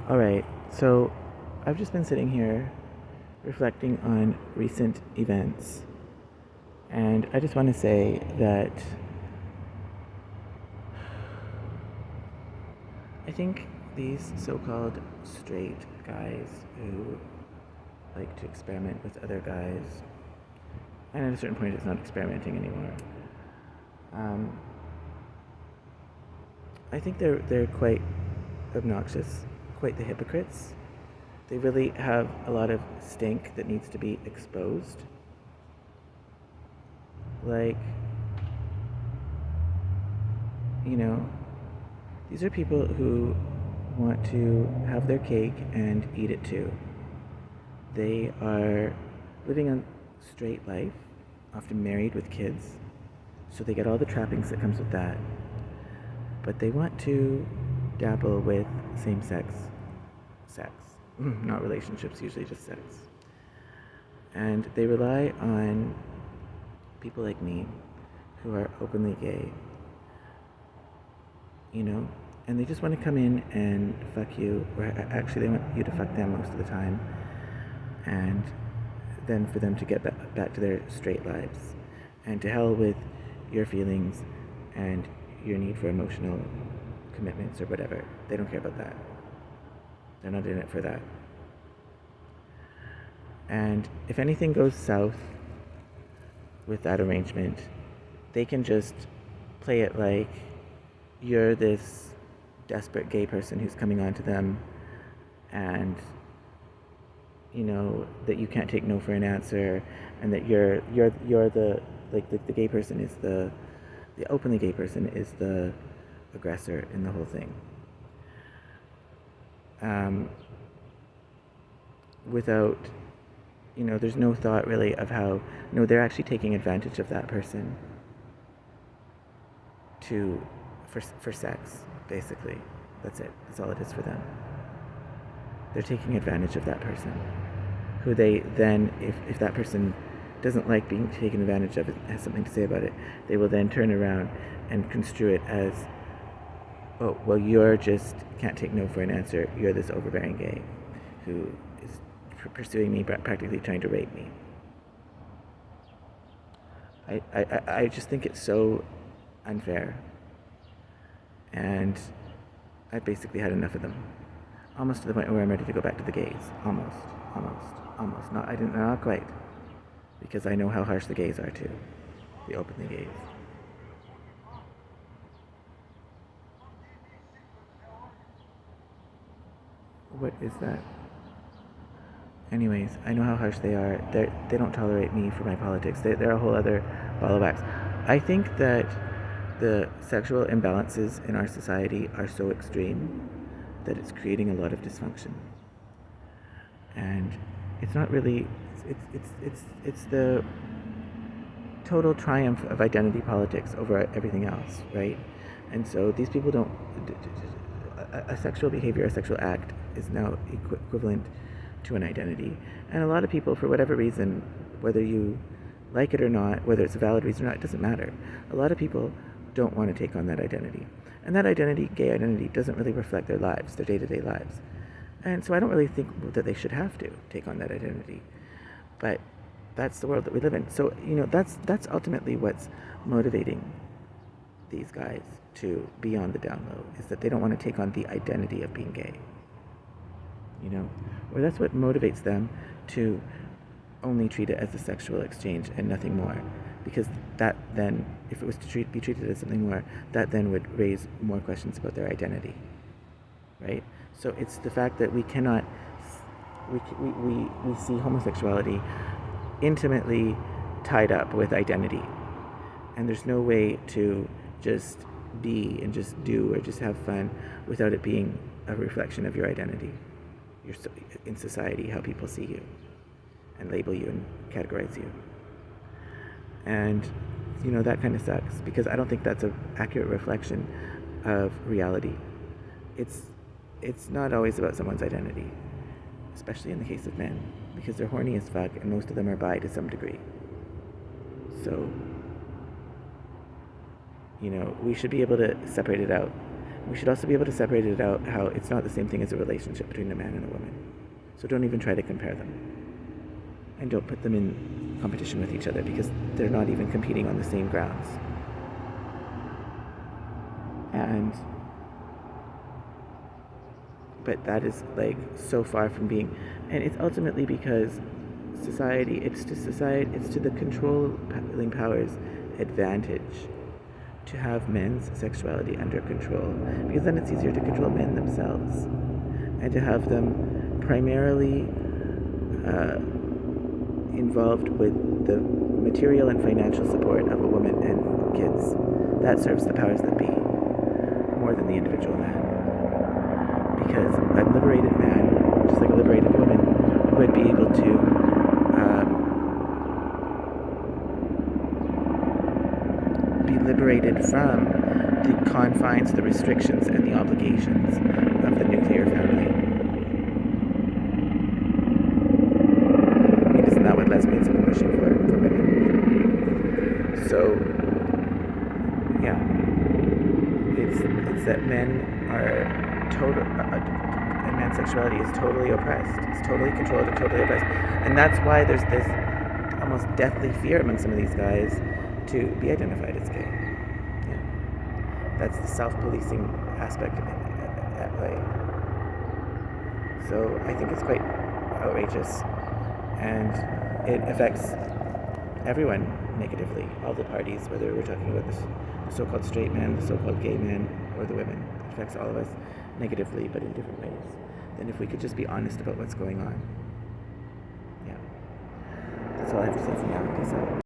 Alright, so I've just been sitting here reflecting on recent events, and I just want to say that I think these so called straight guys who like to experiment with other guys, and at a certain point it's not experimenting anymore, um, I think they're quite obnoxious, quite the hypocrites. They really have a lot of stink that needs to be exposed. Like, you know, these are people who want to have their cake and eat it too. They are living a straight life, often married with kids, so they get all the trappings that comes with that. But they want to dabble with sex, not relationships, usually just sex. And they rely on people like me who are openly gay, and they just want to come in and fuck you, or actually they want you to fuck them most of the time, and then for them to get back to their straight lives. And to hell with your feelings and your need for emotional commitments or whatever. They don't care about that. They're not in it for that. And if anything goes south with that arrangement, they can just play it like you're this desperate gay person who's coming on to them, and that you can't take no for an answer, and that you're the gay person is the openly gay person is the aggressor in the whole thing. Without, there's no thought really of how, no, they're actually taking advantage of that person for sex, basically. That's it. That's all it is for them. They're taking advantage of that person, who they then, if that person doesn't like being taken advantage of, it has something to say about it, they will then turn around and construe it as, oh, well, you're just can't take no for an answer. You're this overbearing gay who is pursuing me, practically trying to rape me. I just think it's so unfair, and I basically had enough of them, almost to the point where I'm ready to go back to the gays. Almost. Not quite, because I know how harsh the gays are too, the openly gays. What is that? Anyways, I know how harsh they are. They don't tolerate me for my politics. They're a whole other ball of wax. I think that the sexual imbalances in our society are so extreme that it's creating a lot of dysfunction. And it's not really, it's the total triumph of identity politics over everything else, right? And so these people don't, a sexual behavior, a sexual act is now equivalent to an identity. And a lot of people, for whatever reason, whether you like it or not, whether it's a valid reason or not, it doesn't matter. A lot of people don't want to take on that identity. And that identity, gay identity, doesn't really reflect their lives, their day-to-day lives. And so I don't really think that they should have to take on that identity. But that's the world that we live in. So, that's ultimately what's motivating these guys to be on the down low, is that they don't want to take on the identity of being gay. Or that's what motivates them to only treat it as a sexual exchange and nothing more. Because that then, if it was to be treated as something more, that then would raise more questions about their identity, right? So it's the fact that we cannot, we see homosexuality intimately tied up with identity. And there's no way to just be and just do or just have fun without it being a reflection of your identity, in society, how people see you and label you and categorize you. And, that kind of sucks, because I don't think that's an accurate reflection of reality. It's not always about someone's identity, especially in the case of men, because they're horny as fuck, and most of them are bi to some degree. So, we should be able to separate it out. We should also be able to separate it out how it's not the same thing as a relationship between a man and a woman. So don't even try to compare them. And don't put them in competition with each other because they're not even competing on the same grounds. But that is like so far from being, and it's ultimately because it's to the controlling powers' advantage to have men's sexuality under control, because then it's easier to control men themselves and to have them primarily involved with the material and financial support of a woman and kids. That serves the powers that be more than the individual man. Because a liberated man, just like a liberated woman, would be able to be liberated from the confines, the restrictions, and the obligations of the nuclear family. I mean, isn't that what lesbians have been pushing for women? So, yeah, it's that men are and man's sexuality is totally oppressed. It's totally controlled and totally oppressed. And that's why there's this almost deathly fear among some of these guys to be identified as gay. Yeah. That's the self-policing aspect of it at play. So I think it's quite outrageous, and it affects everyone negatively, all the parties, whether we're talking about the so-called straight men, the so-called gay men, or the women. It affects all of us negatively, but in different ways. Then if we could just be honest about what's going on. Yeah. That's all I have to say for now. Peace out.